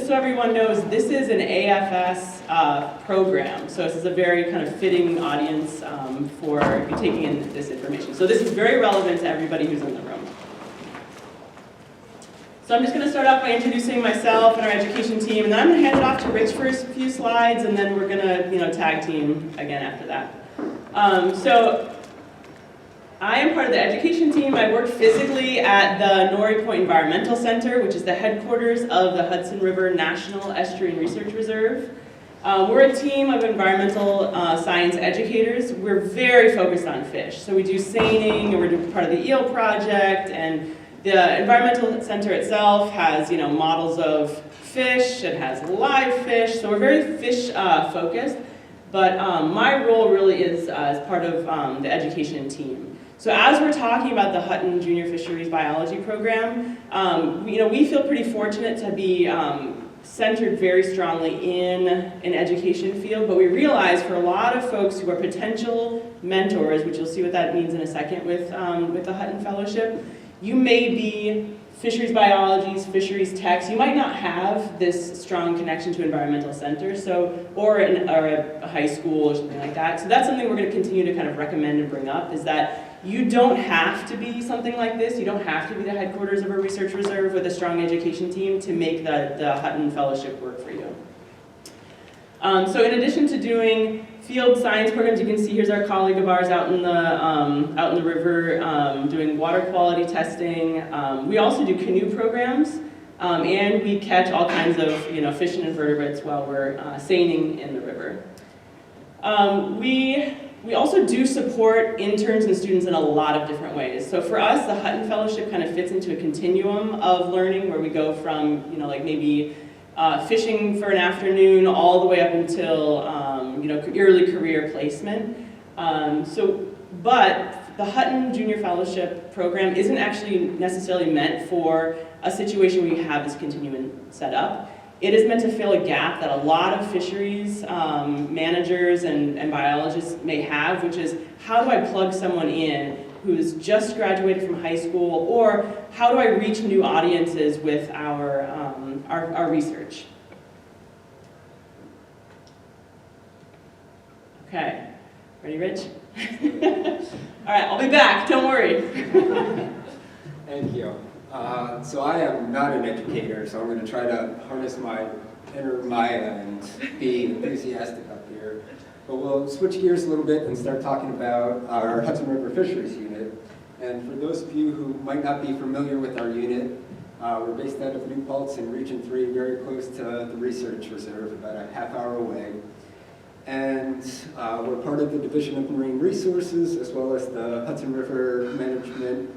just so everyone knows, this is an AFS program, so this is a very kind of fitting audience for you taking in this information. So this is very relevant to everybody who's in the room. So I'm just going to start off by introducing myself and our education team, and then I'm going to hand it off to Rich for a few slides, and then we're going to tag team again after that. So I am part of the education team. I work physically at the Norrie Point Environmental Center, which is the headquarters of the Hudson River National Estuarine Research Reserve. We're a team of environmental science educators. We're very focused on fish. So we do seining, and we're part of the eel project, and the environmental center itself has models of fish, it has live fish, so we're very fish focused. But my role really is as part of the education team. So as we're talking about the Hutton Junior Fisheries Biology program, we feel pretty fortunate to be centered very strongly in an education field, but we realize for a lot of folks who are potential mentors, which you'll see what that means in a second with the Hutton Fellowship, you may be fisheries biologists, fisheries techs. You might not have this strong connection to environmental centers, or a high school or something like that. So that's something we're going to continue to kind of recommend and bring up, is that you don't have to be something like this. You don't have to be the headquarters of a research reserve with a strong education team to make the Hutton Fellowship work for you. So in addition to doing field science programs, you can see here's our colleague of ours out in the river doing water quality testing. We also do canoe programs, and we catch all kinds of fish and invertebrates while we're seining in the river. We also do support interns and students in a lot of different ways. So for us, the Hutton Fellowship kind of fits into a continuum of learning where we go from maybe fishing for an afternoon all the way up until early career placement. But the Hutton Junior Fellowship program isn't actually necessarily meant for a situation where you have this continuum set up. It is meant to fill a gap that a lot of fisheries managers and biologists may have, which is, how do I plug someone in who's just graduated from high school, or how do I reach new audiences with our research? Okay, ready, Rich? All right, I'll be back, don't worry. Thank you. So I am not an educator, so I'm going to try to harness my inner Maija and be enthusiastic up here. But we'll switch gears a little bit and start talking about our Hudson River Fisheries Unit. And for those of you who might not be familiar with our unit, we're based out of New Paltz in Region 3, very close to the Research Reserve, about a half-hour away. And we're part of the Division of Marine Resources, as well as the Hudson River Management,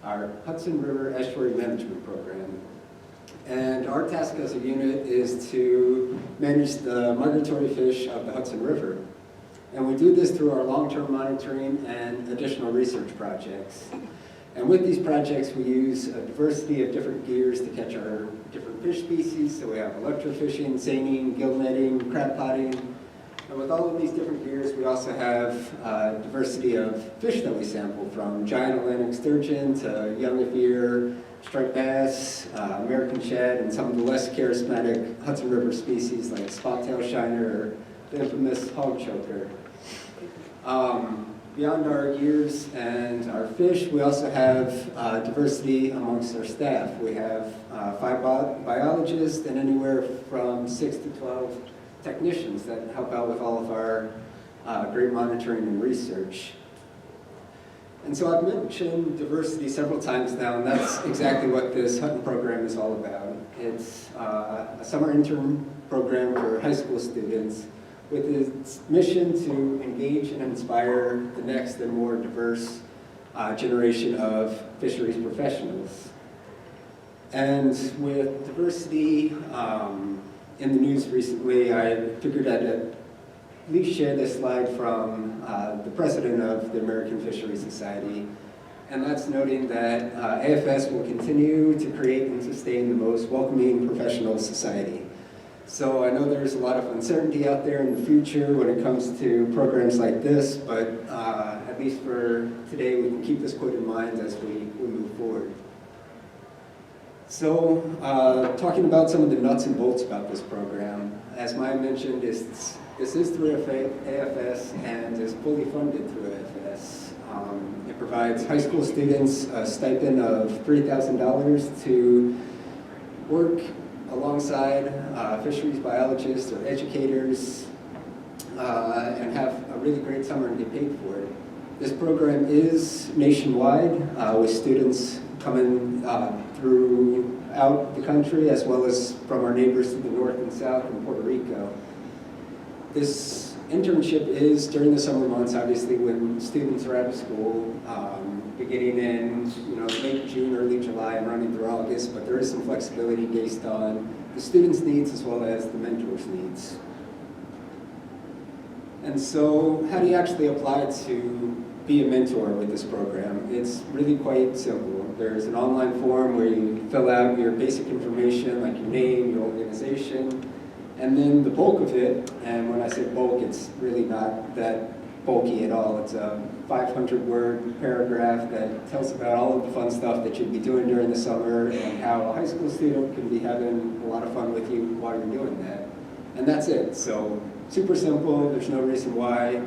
our Hudson River Estuary Management Program. And our task as a unit is to manage the migratory fish of the Hudson River. And we do this through our long-term monitoring and additional research projects. And with these projects, we use a diversity of different gears to catch our different fish species. So we have electrofishing, seining, gill netting, crab potting. And with all of these different gears, we also have a diversity of fish that we sample, from giant Atlantic sturgeon to young-of-year striped bass, American shad, and some of the less charismatic Hudson River species like spot-tail shiner or the infamous hog choker. Beyond our gears and our fish, we also have diversity amongst our staff. We have 5 biologists and anywhere from 6 to 12 technicians that help out with all of our great monitoring and research. And so I've mentioned diversity several times now, and that's exactly what this Hutton program is all about. It's a summer intern program for high school students with its mission to engage and inspire the next and more diverse generation of fisheries professionals. And with diversity in the news recently, I figured I'd at least share this slide from the president of the American Fisheries Society. And that's noting that AFS will continue to create and sustain the most welcoming professional society. So I know there's a lot of uncertainty out there in the future when it comes to programs like this, but at least for today, we can keep this quote in mind as we move forward. So, talking about some of the nuts and bolts about this program, as Maija mentioned, this is through AFS and is fully funded through AFS. It provides high school students a stipend of $3,000 to work alongside fisheries biologists or educators and have a really great summer and get paid for it. This program is nationwide with students coming throughout the country as well as from our neighbors to the north and south in Puerto Rico. This internship is during the summer months, obviously when students are out of school, beginning in late June, early July, and running through August, but there is some flexibility based on the students' needs as well as the mentors' needs. And so, how do you actually apply to be a mentor with this program? It's really quite simple. There's an online form where you fill out your basic information, like your name, your organization, and then the bulk of it, and when I say bulk, it's really not that bulky at all. It's a 500-word paragraph that tells about all of the fun stuff that you'd be doing during the summer and how a high school student can be having a lot of fun with you while you're doing that. And that's it. So super simple. There's no reason why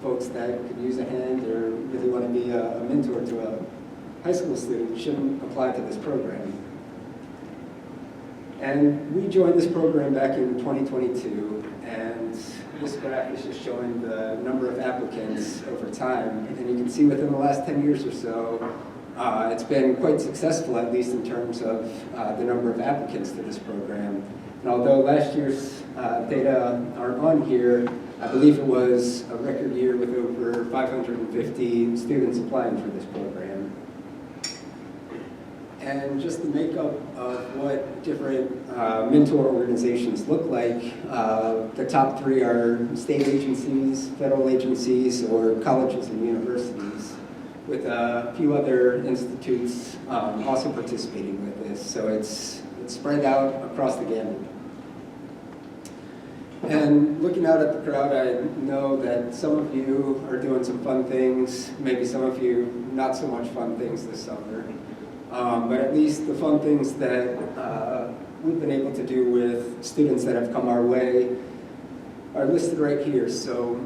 folks that could use a hand or really want to be a mentor to a high school student shouldn't apply to this program. And we joined this program back in 2022, and this graph is just showing the number of applicants over time. And you can see within the last 10 years or so, it's been quite successful, at least in terms of the number of applicants to this program. And although last year's data aren't on here, I believe it was a record year with over 550 students applying for this program. And just the makeup of what different mentor organizations look like, the top three are state agencies, federal agencies, or colleges and universities, with a few other institutes also participating with this. So it's spread out across the gamut. And looking out at the crowd, I know that some of you are doing some fun things, maybe some of you not so much fun things this summer. But at least the fun things that we've been able to do with students that have come our way are listed right here. So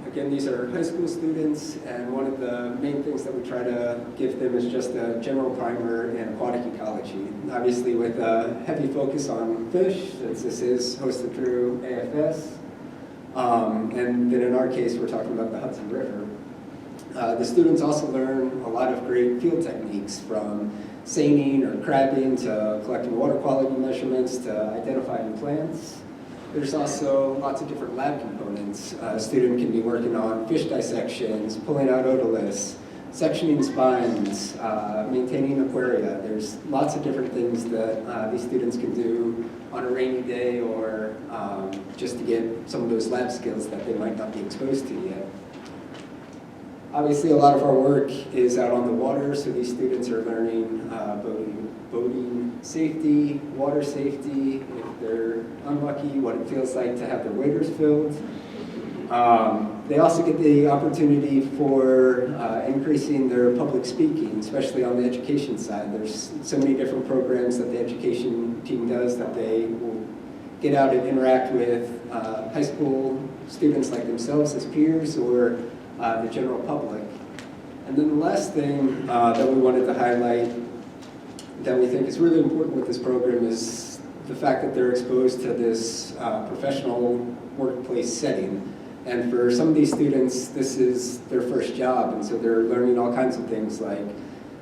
again, these are high school students, and one of the main things that we try to give them is just a general primer in aquatic ecology. Obviously with a heavy focus on fish, since this is hosted through AFS. And then in our case, we're talking about the Hudson River. The students also learn a lot of great field techniques, from seining or crabbing to collecting water quality measurements to identifying plants. There's also lots of different lab components. A student can be working on fish dissections, pulling out otoliths, sectioning spines, maintaining aquaria. There's lots of different things that these students can do on a rainy day or just to get some of those lab skills that they might not be exposed to yet. Obviously, a lot of our work is out on the water, so these students are learning boating safety, water safety, if they're unlucky, what it feels like to have their waders filled. They also get the opportunity for increasing their public speaking, especially on the education side. There's so many different programs that the education team does that they will get out and interact with high school students like themselves as peers or the general public. And then the last thing that we wanted to highlight that we think is really important with this program is the fact that they're exposed to this professional workplace setting. And for some of these students, this is their first job, and so they're learning all kinds of things like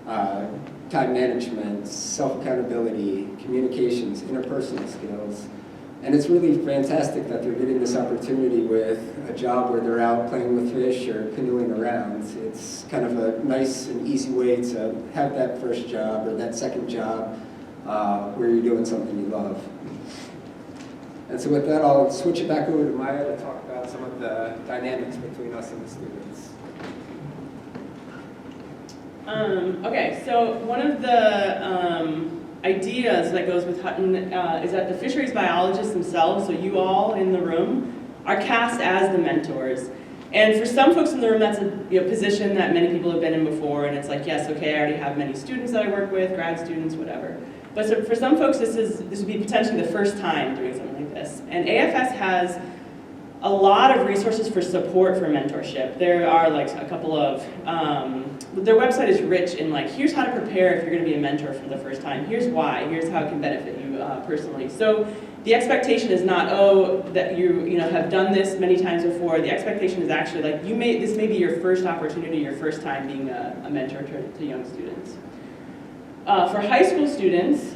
time management, self-accountability, communications, interpersonal skills. And it's really fantastic that they're getting this opportunity with a job where they're out playing with fish or canoeing around. It's kind of a nice and easy way to have that first job or that second job where you're doing something you love. And so with that, I'll switch it back over to Maija to talk about some of the dynamics between us and the students. Okay, so one of the ideas that goes with Hutton is that the fisheries biologists themselves, so you all in the room, are cast as the mentors. And for some folks in the room, that's a position that many people have been in before, and it's like, yes, okay, I already have many students that I work with, grad students, whatever. But so for some folks, this would be potentially the first time doing something like this. And AFS has a lot of resources for support for mentorship. There are like a couple of, their website is rich in like, here's how to prepare if you're gonna be a mentor for the first time. Here's why, here's how it can benefit you personally. So the expectation is not, oh, that you have done this many times before. The expectation is actually like, this may be your first opportunity, your first time being a mentor to young students. For high school students,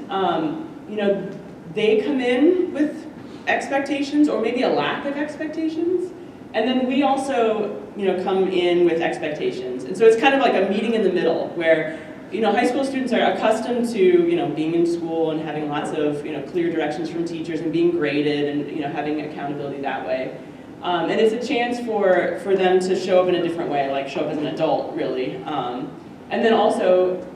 they come in with expectations or maybe a lack of expectations, and then we also come in with expectations. And so it's kind of like a meeting in the middle where high school students are accustomed to being in school and having lots of clear directions from teachers and being graded and having accountability that way. And it's a chance for them to show up in a different way, like show up as an adult, really. And then also,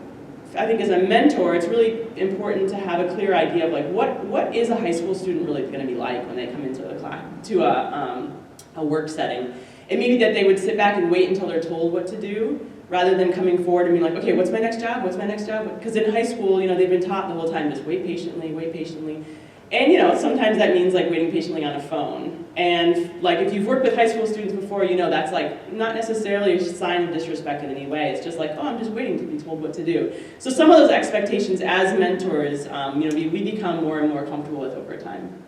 I think as a mentor, it's really important to have a clear idea of like what is a high school student really going to be like when they come into the class, to a work setting. It may be that they would sit back and wait until they're told what to do, rather than coming forward and being like, okay, what's my next job? What's my next job? Because in high school, they've been taught the whole time, just wait patiently, wait patiently. And sometimes that means like waiting patiently on a phone. And like if you've worked with high school students before, that's like not necessarily a sign of disrespect in any way. It's just like, oh, I'm just waiting to be told what to do. So some of those expectations as mentors, we become more and more comfortable with over time.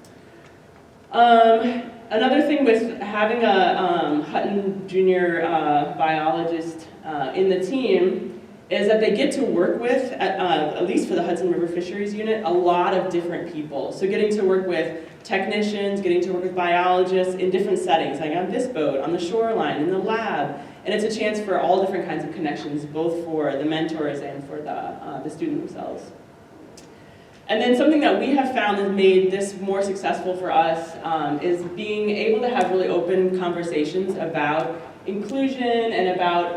Another thing with having a Hutton junior biologist in the team is that they get to work with, at least for the Hudson River Fisheries Unit, a lot of different people. So getting to work with technicians, getting to work with biologists in different settings, like on this boat, on the shoreline, in the lab. And it's a chance for all different kinds of connections, both for the mentors and for the student themselves. And then something that we have found has made this more successful for us is being able to have really open conversations about inclusion and about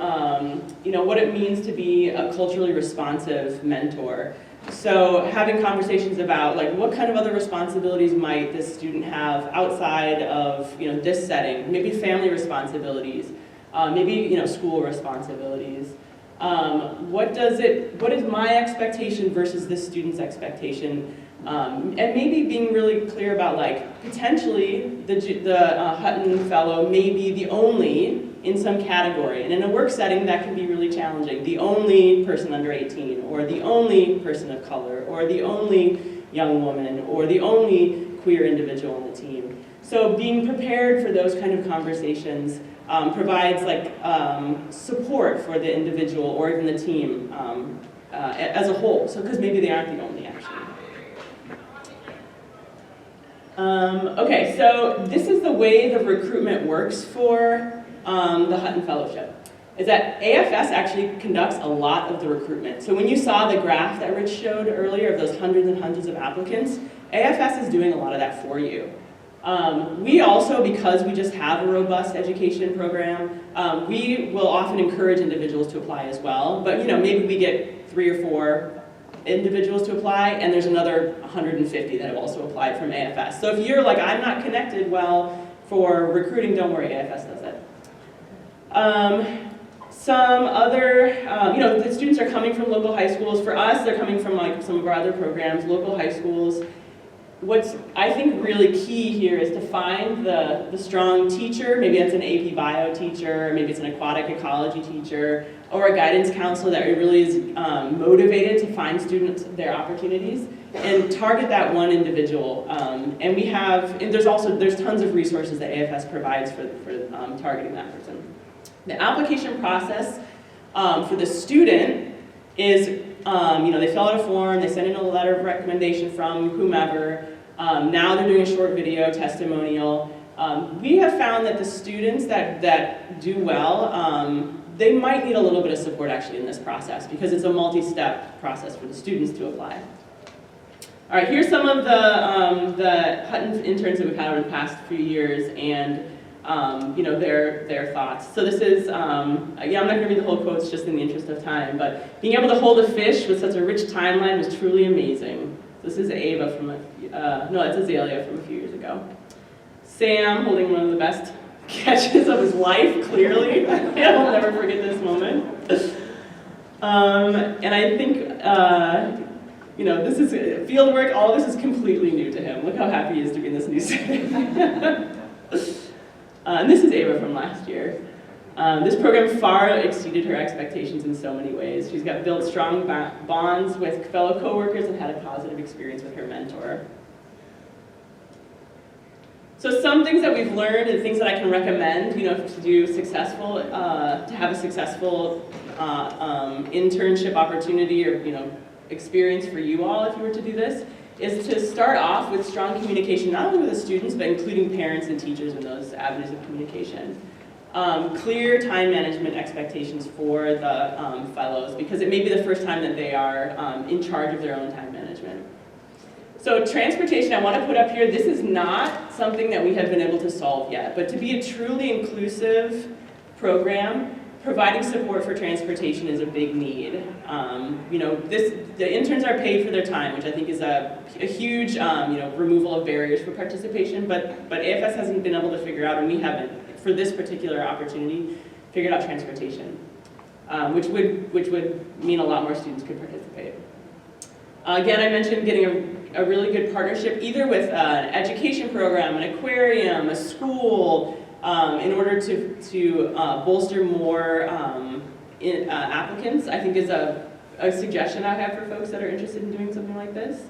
what it means to be a culturally responsive mentor. So having conversations about like what kind of other responsibilities might this student have outside of this setting, maybe family responsibilities, maybe school responsibilities. What is my expectation versus this student's expectation? And maybe being really clear about like potentially the Hutton fellow may be the only in some category, and in a work setting that can be really challenging. The only person under 18, or the only person of color, or the only young woman, or the only queer individual on the team. So being prepared for those kind of conversations provides like support for the individual or even the team as a whole. So because maybe they aren't the only actually. Okay, so this is the way the recruitment works for the Hutton Fellowship. Is that AFS actually conducts a lot of the recruitment. So when you saw the graph that Rich showed earlier of those hundreds and hundreds of applicants, AFS is doing a lot of that for you. We also, because we just have a robust education program, we will often encourage individuals to apply as well. But maybe we get 3 or 4 individuals to apply, and there's another 150 that have also applied from AFS. So if you're like, I'm not connected well for recruiting, don't worry, AFS does it. Some other, the students are coming from local high schools. For us, they're coming from like some of our other programs, local high schools. What's, I think, really key here is to find the strong teacher. Maybe that's an AP bio teacher, maybe it's an aquatic ecology teacher, or a guidance counselor that really is motivated to find students their opportunities and target that one individual. And we have, and there's tons of resources that AFS provides for targeting that person. The application process for the student is, they fill out a form, they send in a letter of recommendation from whomever. Now they're doing a short video testimonial. We have found that the students that do well, they might need a little bit of support actually in this process because it's a multi-step process for the students to apply. All right, here's some of the Hutton interns that we've had over the past few years and their thoughts. So this is, I'm not going to read the whole quotes just in the interest of time, but being able to hold a fish with such a rich timeline was truly amazing. This is Ava from, it's Azalea from a few years ago. Sam holding one of the best sketches of his life, clearly. I'll never forget this moment. And I think, this is field work, all this is completely new to him. Look how happy he is to be in this new setting. And this is Ava from last year. This program far exceeded her expectations in so many ways. She's built strong bonds with fellow coworkers and had a positive experience with her mentor. So some things that we've learned and things that I can recommend, to have a successful internship opportunity or, experience for you all if you were to do this, is to start off with strong communication, not only with the students, but including parents and teachers in those avenues of communication. Clear time management expectations for the fellows, because it may be the first time that they are in charge of their own time management. So transportation, I want to put up here, this is not something that we have been able to solve yet, but to be a truly inclusive program, providing support for transportation is a big need. The interns are paid for their time, which I think is a huge removal of barriers for participation, but AFS hasn't been able to figure out, and we haven't, for this particular opportunity, figured out transportation, which would mean a lot more students could participate. Again, I mentioned getting a really good partnership, either with an education program, an aquarium, a school, in order to bolster more applicants, I think is a suggestion I have for folks that are interested in doing something like this.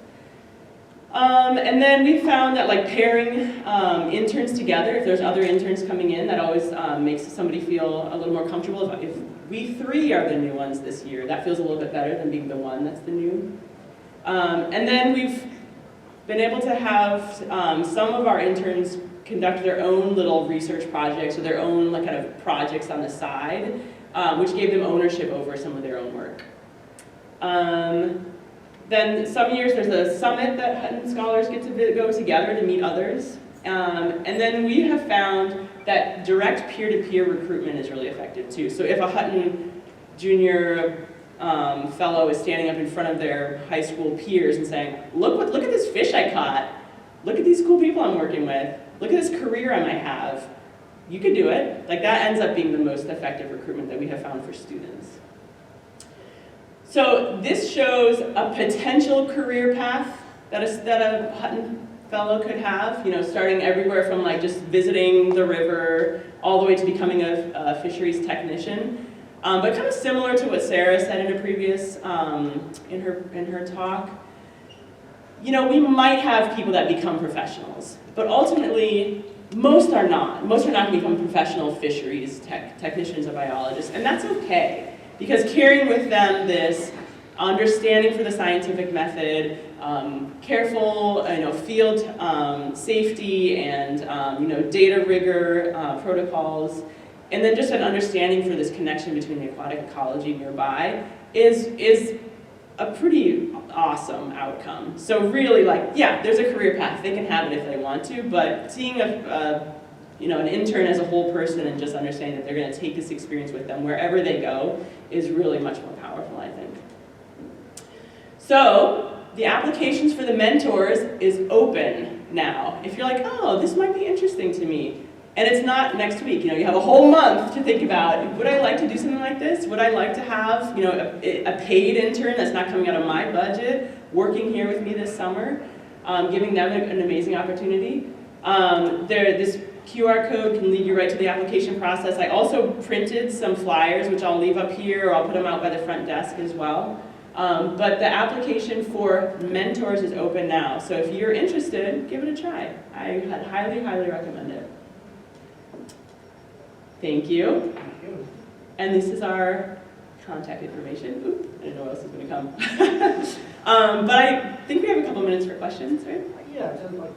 And then we found that pairing interns together, if there's other interns coming in, that always makes somebody feel a little more comfortable. If we three are the new ones this year, that feels a little bit better than being the one that's the new. And then we've been able to have some of our interns conduct their own little research projects or their own kind of projects on the side, which gave them ownership over some of their own work. Then some years there's a summit that Hutton scholars get to go together to meet others. And then we have found that direct peer-to-peer recruitment is really effective too. So if a Hutton junior fellow is standing up in front of their high school peers and saying, look at this fish I caught, look at these cool people I'm working with, look at this career I might have, you can do it. That ends up being the most effective recruitment that we have found for students. So this shows a potential career path that a Hutton fellow could have, starting everywhere from just visiting the river all the way to becoming a fisheries technician. But kind of similar to what Sarah said in a previous, in her talk, we might have people that become professionals, but ultimately, most are not. Most are not going to become professional fisheries technicians or biologists, and that's okay, because carrying with them this understanding for the scientific method, careful, field safety and data rigor protocols, and then just an understanding for this connection between the aquatic ecology nearby is a pretty awesome outcome. So really, there's a career path. They can have it if they want to, but seeing an intern as a whole person and just understanding that they're going to take this experience with them wherever they go is really much more powerful, I think. So the applications for the mentors is open now. If you're like, oh, this might be interesting to me, and it's not next week, you have a whole month to think about, would I like to do something like this? Would I like to have, a paid intern that's not coming out of my budget, working here with me this summer, giving them an amazing opportunity? This QR code can lead you right to the application process. I also printed some flyers, which I'll leave up here, or I'll put them out by the front desk as well. But the application for mentors is open now, so if you're interested, give it a try. I highly, highly recommend it. Thank you. Thank you. And this is our contact information. Oop, I didn't know what else was going to come. But I think we have a couple minutes for questions, right? Yeah, just like